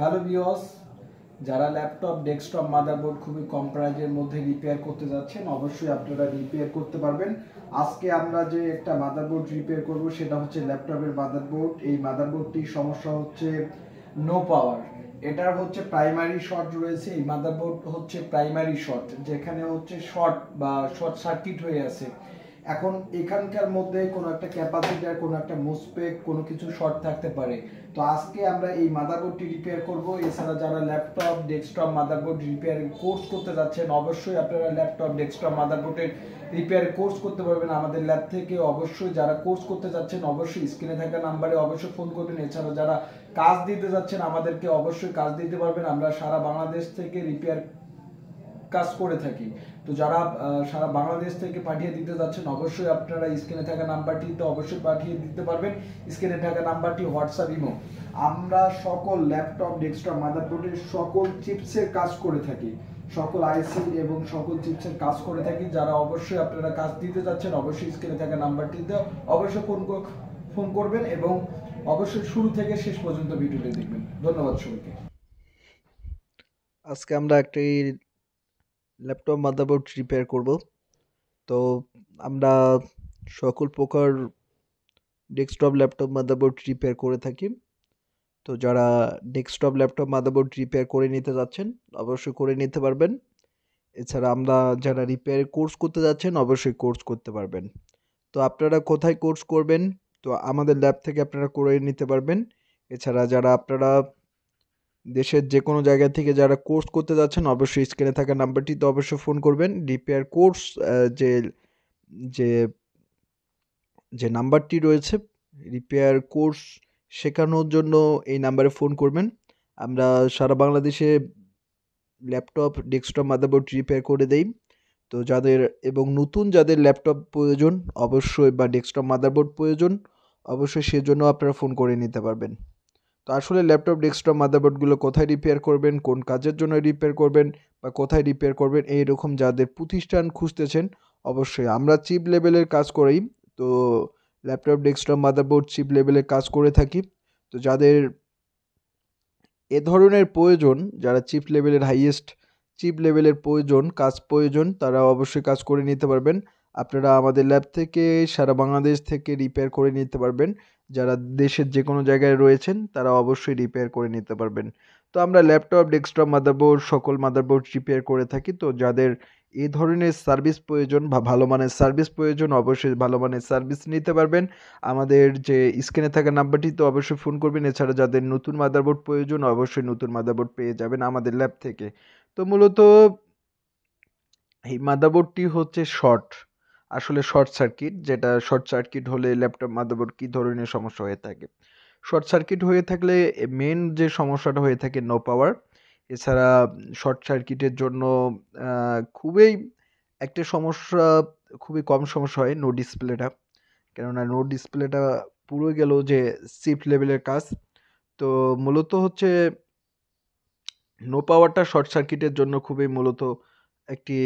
Hello viewers, যারা laptop desktop motherboard খুবই কম প্রাইজের মধ্যে রিপেয়ার করতে যাচ্ছেন অবশ্যই আপনারা রিপেয়ার করতে পারবেন। আজকে আমরা যে একটা মাদারবোর্ড রিপেয়ার করব সেটা হচ্ছে ল্যাপটপের মাদারবোর্ড। এই মাদারবোর্ডটির সমস্যা হচ্ছে নো পাওয়ার। এটার হচ্ছে প্রাইমারি শর্ট রয়েছে। এই মাদারবোর্ড হচ্ছে প্রাইমারি শর্ট, যেখানে হচ্ছে শর্ট বা শর্ট সার্কিট হয়ে আছে। এখন এখানকার মধ্যে কোনো একটা ক্যাপাসিটার, কোনো একটা মোসপেক, কোনো কিছু শর্ট থাকতে পারে। তো আজকে আমরা এই মাদারবোর্ডটি রিপেয়ার করব। এছাড়া যারা laptop desktop motherboard repairing course করতে যাচ্ছেন অবশ্যই আপনারা ল্যাপটপ ডেস্কটপ মাদারবোর্ডের রিপেয়ার কোর্স করতে পারবেন আমাদের ল্যাব থেকে। অবশ্যই যারা কোর্স করতে যাচ্ছেন অবশ্যই স্ক্রিনে থাকা নাম্বারে অবশ্যই ফোন করবেন। এছাড়া যারা কাজ দিতে যাচ্ছেন আমাদেরকে অবশ্যই কাজ দিতে পারবেন। আমরা সারা বাংলাদেশ থেকে রিপেয়ার কাজ করে থাকি। তো যারা সারা বাংলাদেশ থেকে পাঠিয়ে দিতে যাচ্ছেন অবশ্যই আপনারা স্ক্রিনে থাকা নাম্বারটিতে অবশ্যই পাঠিয়ে দিতে পারবেন। স্ক্রিনে থাকা নাম্বারটি হোয়াটসঅ্যাপ, ইমো। আমরা সকল ল্যাপটপ ডেস্কটপ মাদারবোর্ডের সকল চিপসের কাজ করে থাকি, সকল আইসি এবং সকল চিপসের কাজ করে থাকি। যারা অবশ্যই আপনারা কাজ দিতে যাচ্ছেন অবশ্যই স্ক্রিনে থাকা নাম্বারটিতে অবশ্যই ফোন করবেন এবং অবশ্যই শুরু থেকে শেষ পর্যন্ত ভিডিওটি দেখবেন। ধন্যবাদ সবাইকে। আজকে আমরা একটি ল্যাপটপ মাদারবোর্ড রিপেয়ার করব। তো আমরা সকল প্রকার ডেস্কটপ ল্যাপটপ মাদারবোর্ড রিপেয়ার করে থাকি। তো যারা ডেস্কটপ ল্যাপটপ মাদারবোর্ড রিপেয়ার করে নিতে যাচ্ছেন অবশ্যই করে নিতে পারবেন। এছাড়া আমরা যারা রিপেয়ার কোর্স করতে যাচ্ছেন অবশ্যই কোর্স করতে পারবেন। তো আপনারা কোথায় কোর্স করবেন? তো আমাদের ল্যাব থেকে আপনারা করে নিতে পারবেন। এছাড়া যারা আপনারা দেশের যে কোনো জায়গা থেকে যারা কোর্স করতে যাচ্ছেন অবশ্যই স্ক্রিনে থাকা নাম্বারটিতে অবশ্যই ফোন করবেন। রিপেয়ার কোর্স যে যে যে নাম্বারটি রয়েছে রিপেয়ার কোর্স শেখানোর জন্য এই নাম্বারে ফোন করবেন। আমরা সারা বাংলাদেশে ল্যাপটপ ডেস্কটপ মাদারবোর্ড রিপেয়ার করে দেই। তো যাদের এবং নতুন যাদের ল্যাপটপ প্রয়োজন অবশ্যই বা ডেস্কটপ মাদারবোর্ড প্রয়োজন অবশ্যই সেজন্য আপনারা ফোন করে নিতে পারবেন। তো আসলে ল্যাপটপ ডেস্কটপ মাদারবোর্ডগুলো কোথায় রিপেয়ার করবেন, কোন কাজের জন্য রিপেয়ার করবেন বা কোথায় রিপেয়ার করবেন এইরকম যাদের প্রতিষ্ঠান খুঁজতেছেন অবশ্যই আমরা চিপ লেভেলের কাজ করি। তো ল্যাপটপ ডেস্কটপ মাদারবোর্ড চিপ লেভেলের কাজ করে থাকি। তো যাদের এ ধরনের প্রয়োজন, যারা চিপ লেভেলের হাইয়েস্ট চিপ লেভেলের কাজ প্রয়োজন তারা অবশ্যই কাজ করে নিতে পারবেন। আপনারা আমাদের ল্যাব থেকে সারা বাংলাদেশ থেকে রিপেয়ার করে নিতে পারবেন। যারা দেশের যে কোনো জায়গায় রয়েছেন তারা অবশ্যই রিপেয়ার করে নিতে পারবেন। তো আমরা ল্যাপটপ ডেস্কটপ মাদারবোর্ড সকল মাদারবোর্ড রিপেয়ার করে থাকি। তো যাদের এই ধরনের সার্ভিস প্রয়োজন বা ভালো মানের সার্ভিস প্রয়োজন অবশ্যই ভালো মানের সার্ভিস নিতে পারবেন। আমাদের যে স্ক্রিনে থাকা নাম্বারটিতে অবশ্যই ফোন করবেন। এছাড়া যাদের নতুন মাদারবোর্ড প্রয়োজন অবশ্যই নতুন মাদারবোর্ড পেয়ে যাবেন আমাদের ল্যাব থেকে। তো মূলত এই মাদারবোর্ডটি হচ্ছে আসলে শর্ট সার্কিট, যেটা শর্ট সার্কিট হলে ল্যাপটপ মাদারবোর্ড কী ধরনের সমস্যা হয়ে থাকে। শর্ট সার্কিট হয়ে থাকলে মেন যে সমস্যাটা হয়ে থাকে নো পাওয়ার। এছাড়া শর্ট সার্কিটের জন্য খুবই একটা সমস্যা, খুবই কম সমস্যা হয় নো ডিসপ্লেটা। কেননা নো ডিসপ্লেটা পুরো গেল যে চিপ লেভেলের কাজ। তো মূলত হচ্ছে নো পাওয়ারটা শর্ট সার্কিটের জন্য খুবই মূলত একটি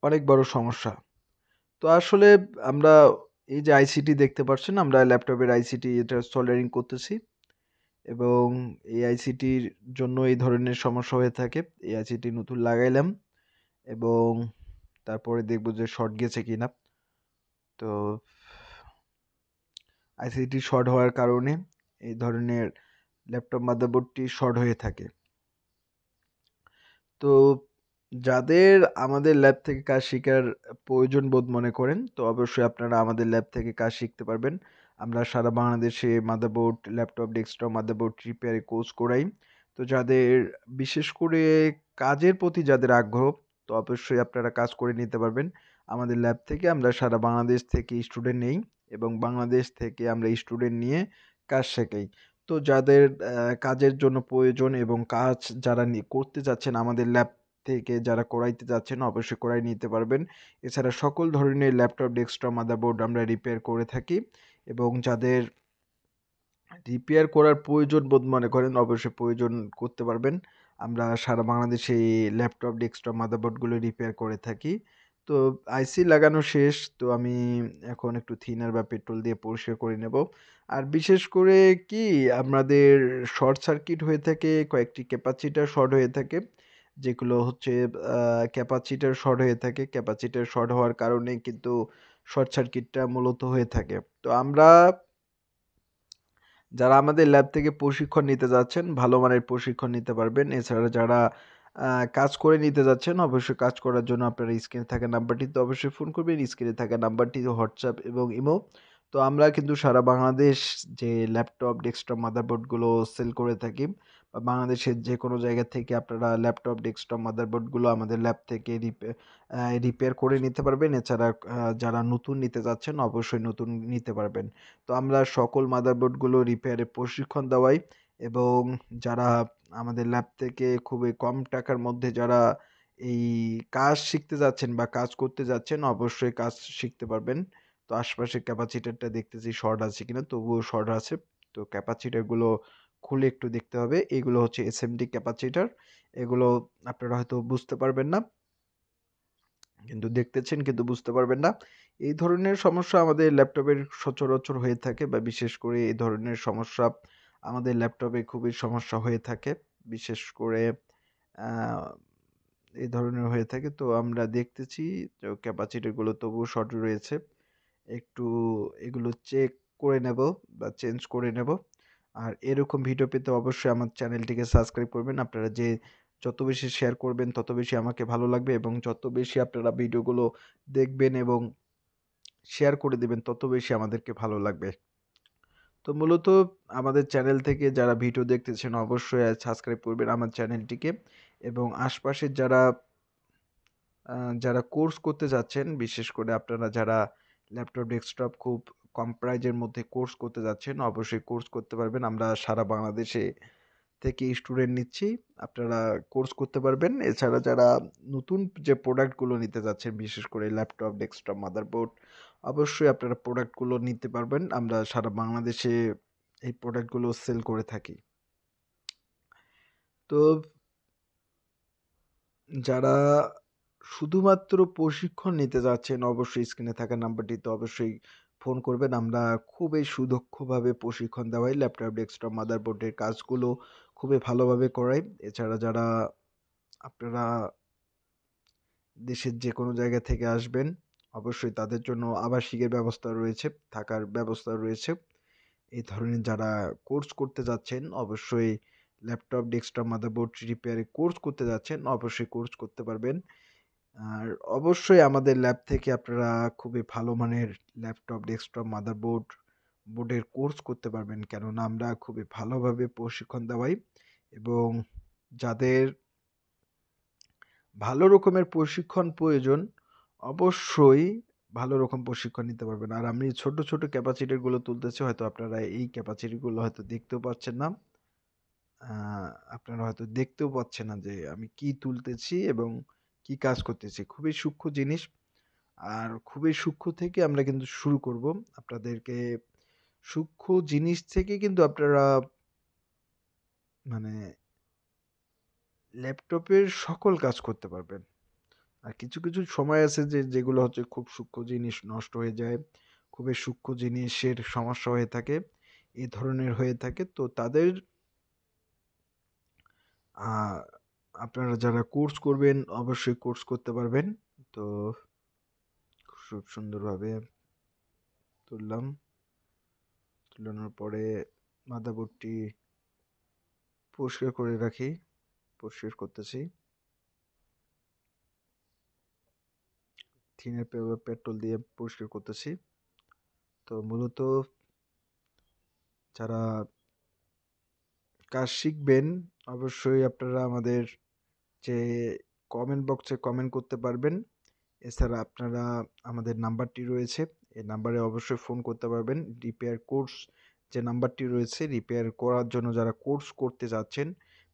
অনেক বড় সমস্যা। তো আসলে আমরা এই যে আইসিটি দেখতে পাচ্ছেন, আমরা ল্যাপটপের আইসিটি এটা সোল্ডারিং করতেছি এবং এই আইসিটির জন্য এই ধরনের সমস্যা হয়ে থাকে। এই আইসিটি নতুন লাগাইলাম এবং তারপরে দেখব যে শর্ট গেছে কিনা। তো আইসিটি শর্ট হওয়ার কারণে এই ধরনের ল্যাপটপ মাদারবোর্ডটি শর্ট হয়ে থাকে। তো যাদের আমাদের ল্যাব থেকে কাজ শেখার প্রয়োজন বোধ মনে করেন তো অবশ্যই আপনারা আমাদের ল্যাব থেকে কাজ শিখতে পারবেন। আমরা সারা বাংলাদেশে মাদারবোর্ড ল্যাপটপ ডেস্কটপ মাদারবোর্ড রিপেয়ারে কোর্স করাই। তো যাদের বিশেষ করে কাজের প্রতি যাদের আগ্রহ তো অবশ্যই আপনারা কাজ করে নিতে পারবেন আমাদের ল্যাব থেকে। আমরা সারা বাংলাদেশ থেকে স্টুডেন্ট নেই এবং বাংলাদেশ থেকে আমরা স্টুডেন্ট নিয়ে কাজ শেখাই। তো যাদের কাজের জন্য প্রয়োজন এবং কাজ যারা করতে যাচ্ছেন আমাদের ল্যাব থেকে যারা করাইতে যাচ্ছেন অবশ্যই করাই নিতে পারবেন। এছাড়া সকল ধরনের ল্যাপটপ ডেস্কটপ মাদারবোর্ড আমরা রিপেয়ার করে থাকি এবং যাদের রিপেয়ার করার প্রয়োজন বোধ মনে করেন অবশ্যই প্রয়োজন করতে পারবেন। আমরা সারা বাংলাদেশে এই ল্যাপটপ ডেস্কটপ মাদারবোর্ডগুলো রিপেয়ার করে থাকি। তো আইসি লাগানো শেষ। তো আমি এখন একটু থিনার বা পেট্রোল দিয়ে পরিষ্কার করে নেব। আর বিশেষ করে কি আমাদের শর্ট সার্কিট হয়ে থাকে, কয়েকটি ক্যাপাসিটর শর্ট হয়ে থাকে। যেগুলো হচ্ছে ক্যাপাসিটর শর্ট হয়ে থাকে। ক্যাপাসিটর শর্ট হওয়ার কারণে কিন্তু শর্ট সার্কিটটা মূলত হয়ে থাকে। তো আমরা যারা আমাদের ল্যাব থেকে প্রশিক্ষণ নিতে যাচ্ছেন, ভালো মানের প্রশিক্ষণ নিতে পারবেন। এছাড়া যারা কাজ করে নিতে যাচ্ছেন, অবশ্যই কাজ করার জন্য আপনারা স্ক্রিনে থাকা নাম্বারটিতে অবশ্যই ফোন করবেন। স্ক্রিনে থাকা নাম্বারটি হোয়াটসঅ্যাপ এবং ইমো। তো আমরা কিন্তু সারা বাংলাদেশ যে ল্যাপটপ, ডেস্কটপ, মাদারবোর্ডগুলো সেল করে থাকি। বা বাংলাদেশের যেকোনো জায়গা থেকে আপনারা ল্যাপটপ, ডেস্কটপ, মাদারবোর্ডগুলো আমাদের ল্যাব থেকে রিপেয়ার করে নিতে পারবেন। এছাড়া যারা নতুন নিতে যাচ্ছেন, অবশ্যই নতুন নিতে পারবেন। তো আমরা সকল মাদারবোর্ডগুলো রিপেয়ারের প্রশিক্ষণ দেওয়াই এবং যারা আমাদের ল্যাব থেকে খুবই কম টাকার মধ্যে যারা এই কাজ শিখতে যাচ্ছেন বা কাজ করতে যাচ্ছেন, অবশ্যই কাজ শিখতে পারবেন। তো আশপাশের ক্যাপাসিটরটা দেখতেছি শর্ট আছে কিনা, তবুও শর্ট আছে। তো ক্যাপাসিটরগুলো খুলে একটু দেখতে হবে। এগুলো হচ্ছে এসএমডি ক্যাপাসিটর। এগুলো আপনারা হয়তো বুঝতে পারবেন না, কিন্তু দেখতেছেন কিন্তু বুঝতে পারবেন না। এই ধরনের সমস্যা আমাদের ল্যাপটপের সচরাচর হয়ে থাকে বা বিশেষ করে এই ধরনের সমস্যা আমাদের ল্যাপটপে খুবই সমস্যা হয়ে থাকে। বিশেষ করে আ এই ধরনের হয়ে থাকে। তো আমরা দেখতেছি যে ক্যাপাসিটরগুলো তবুও শর্ট রয়েছে। একটু এগুলো চেক করে নেব বা চেঞ্জ করে নেব। আর এরকম ভিডিও পেতে অবশ্যই আমার চ্যানেলটিকে সাবস্ক্রাইব করবেন। আপনারা যত বেশি শেয়ার করবেন তত বেশি আমাকে ভালো লাগবে এবং যত বেশি আপনারা ভিডিওগুলো দেখবেন এবং শেয়ার করে দিবেন তত বেশি আমাদেরকে ভালো লাগবে। তো মূলত আমাদের চ্যানেল থেকে যারা ভিডিও দেখতেছেন অবশ্যই সাবস্ক্রাইব করবেন আমার চ্যানেলটিকে এবং আশপাশের যারা কোর্স করতে যাচ্ছেন, বিশেষ করে আপনারা যারা ল্যাপটপ, ডেস্কটপ খুব কম প্রাইজের মধ্যে কোর্স করতে যাচ্ছেন, অবশ্যই কোর্স করতে পারবেন। আমরা সারা বাংলাদেশে থেকে স্টুডেন্ট নিচ্ছি। আপনারা কোর্স করতে পারবেন। এছাড়া যারা নতুন যে প্রোডাক্টগুলো নিতে যাচ্ছেন, বিশেষ করে ল্যাপটপ, ডেস্কটপ, মাদারবোর্ড, অবশ্যই আপনারা প্রোডাক্টগুলো নিতে পারবেন। আমরা সারা বাংলাদেশে এই প্রোডাক্টগুলো সেল করে থাকি। তো যারা শুধুমাত্র প্রশিক্ষণ নিতে যাচ্ছেন, অবশ্যই স্ক্রিনে থাকা নাম্বারটিতে অবশ্যই ফোন করবেন। আমরা খুবই সুদক্ষভাবে প্রশিক্ষণ দেওয়াই। ল্যাপটপ, ডেস্কটপ, মাদারবোর্ডের কাজগুলো খুবই ভালোভাবে করাই। এছাড়া যারা আপনারা দেশের যেকোনো জায়গা থেকে আসবেন, অবশ্যই তাদের জন্য আবাসিকের ব্যবস্থা রয়েছে, থাকার ব্যবস্থা রয়েছে। এই ধরনের যারা কোর্স করতে যাচ্ছেন, অবশ্যই ল্যাপটপ, ডেস্কটপ, মাদারবোর্ড রিপেয়ারে কোর্স করতে যাচ্ছেন, অবশ্যই কোর্স করতে পারবেন। আর অবশ্যই আমাদের ল্যাব থেকে আপনারা খুবই ভালো মানের ল্যাপটপ, ডেস্কটপ, বোর্ডের কোর্স করতে পারবেন। কেননা আমরা খুবই ভালোভাবে প্রশিক্ষণ দেওয়াই এবং যাদের ভালো রকমের প্রশিক্ষণ প্রয়োজন, অবশ্যই ভালো রকম প্রশিক্ষণ নিতে পারবেন। আর আমি ছোট, ছোট ক্যাপাসিটরগুলো তুলতেছি। হয়তো আপনারা এই ক্যাপাসিটিগুলো হয়তো দেখতেও পাচ্ছেন না। আ আপনারা হয়তো দেখতেও পাচ্ছেন না যে আমি কি তুলতেছি এবং কি কাজ করতেছি। খুবই সূক্ষ্ম জিনিস। আর খুবই সূক্ষ্ম থেকে আমরা কিন্তু শুরু করব। আপনাদেরকে সূক্ষ্ম জিনিস থেকে কিন্তু আপনারা মানে ল্যাপটপের সকল কাজ করতে পারবেন। আর কিছু, কিছু সময় আছে যেগুলো হচ্ছে খুব সূক্ষ্ম জিনিস নষ্ট হয়ে যায়। খুবই সূক্ষ্ম জিনিসের সমস্যা হয়ে থাকে। এ ধরনের হয়ে থাকে। তো তাদের আ আপনারা যারা কোর্স করবেন অবশ্যই কোর্স করতে পারবেন। তো খুব সুন্দরভাবে তুললাম। তুলানোর পরে মাদারবোর্ডটি পরিষ্কার করে রাখি। পরিষ্কার করতেছি। থিনের পেট্রোল দিয়ে পরিষ্কার করতেছি। তো মূলত যারা কাজ শিখবেন অবশ্যই আপনারা আমাদের যে কমেন্ট বক্সে কমেন্ট করতে পারবেন। এছাড়া আপনারা আমাদের নাম্বারটি রয়েছে। এই নাম্বারে অবশ্যই ফোন করতে পারবেন। রিপেয়ার কোর্স যে নাম্বারটি রয়েছে রিপেয়ার করার জন্য যারা কোর্স করতে যাচ্ছেন,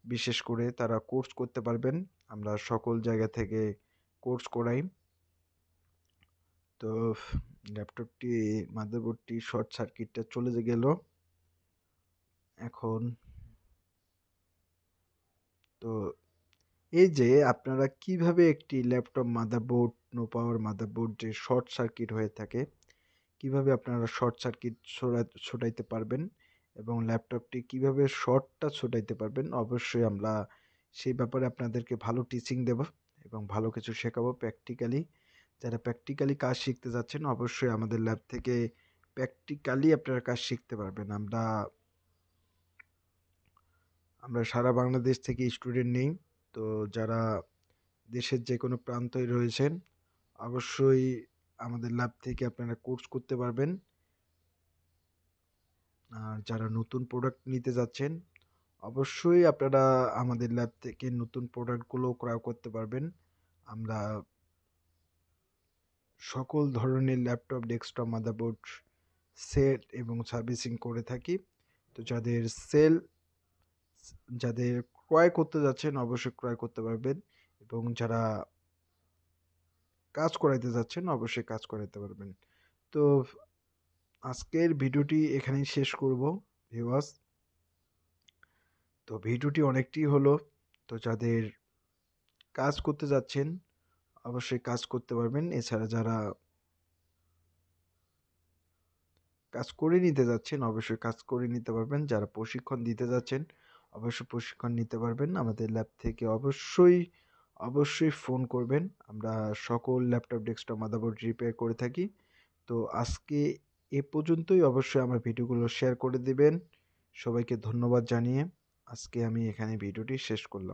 বিশেষ করে তারা কোর্স করতে পারবেন। আমরা সকল জায়গা থেকে কোর্স করাই। তো ল্যাপটপটি মাদারবোর্ডটি শর্ট সার্কিটটা চলে গেল। এখন তো এই যে আপনারা কিভাবে একটি laptop motherboard no power motherboard যে শর্ট সার্কিট হয়ে থাকে, কিভাবে আপনারা শর্ট সার্কিট ছোটাইতে পারবেন এবং ল্যাপটপটি কিভাবে শর্টটা ছোটাইতে পারবেন, অবশ্যই আমরা সেই ব্যাপারে আপনাদেরকে ভালো টিচিং দেব এবং ভালো কিছু শেখাবো প্র্যাকটিক্যালি। যারা প্র্যাকটিক্যালি কাজ শিখতে যাচ্ছেন অবশ্যই আমাদের ল্যাব থেকে প্র্যাকটিক্যালি আপনারা কাজ শিখতে পারবেন। আমরা সারা বাংলাদেশ থেকে স্টুডেন্ট নেই। তো যারা দেশের যে কোনো প্রান্তে রয়েছেন অবশ্যই আমাদের ল্যাব থেকে আপনারা কোর্স করতে পারবেন। আর যারা নতুন প্রোডাক্ট নিতে যাচ্ছেন অবশ্যই আপনারা আমাদের ল্যাব থেকে নতুন প্রোডাক্টগুলো ক্রয় করতে পারবেন। আমরা সকল ধরনের ল্যাপটপ, ডেস্কটপ, মাদারবোর্ড সেল এবং সার্ভিসিং করে থাকি। তো যাদের ক্রয় করতে যাচ্ছেন অবশ্যই ক্রয় করতে পারবেন এবং যারা কাজ করাইতে যাচ্ছেন অবশ্যই কাজ করাইতে পারবেন। তো আজকের ভিডিওটি এখানেই শেষ করব ভিউয়ার্স। তো ভিডিওটি অনেকটাই হলো। তো যাদের কাজ করতে যাচ্ছেন অবশ্যই কাজ করতে পারবেন। এছাড়া যারা কাজ করে নিতে যাচ্ছেন অবশ্যই কাজ করে নিতে পারবেন। যারা প্রশিক্ষণ দিতে যাচ্ছেন অবশ্যই প্রশিক্ষণ নিতে পারবেন। আমাদের ল্যাব থেকে অবশ্যই ফোন করবেন। আমরা সকল ল্যাপটপ, ডেস্কটপ, মাদারবোর্ড রিপেয়ার করে থাকি। তো আজকে এ পর্যন্তই। অবশ্যই আমার ভিডিওগুলো শেয়ার করে দিবেন। সবাইকে ধন্যবাদ জানিয়ে আজকে আমি এখানে ভিডিওটি শেষ করলাম।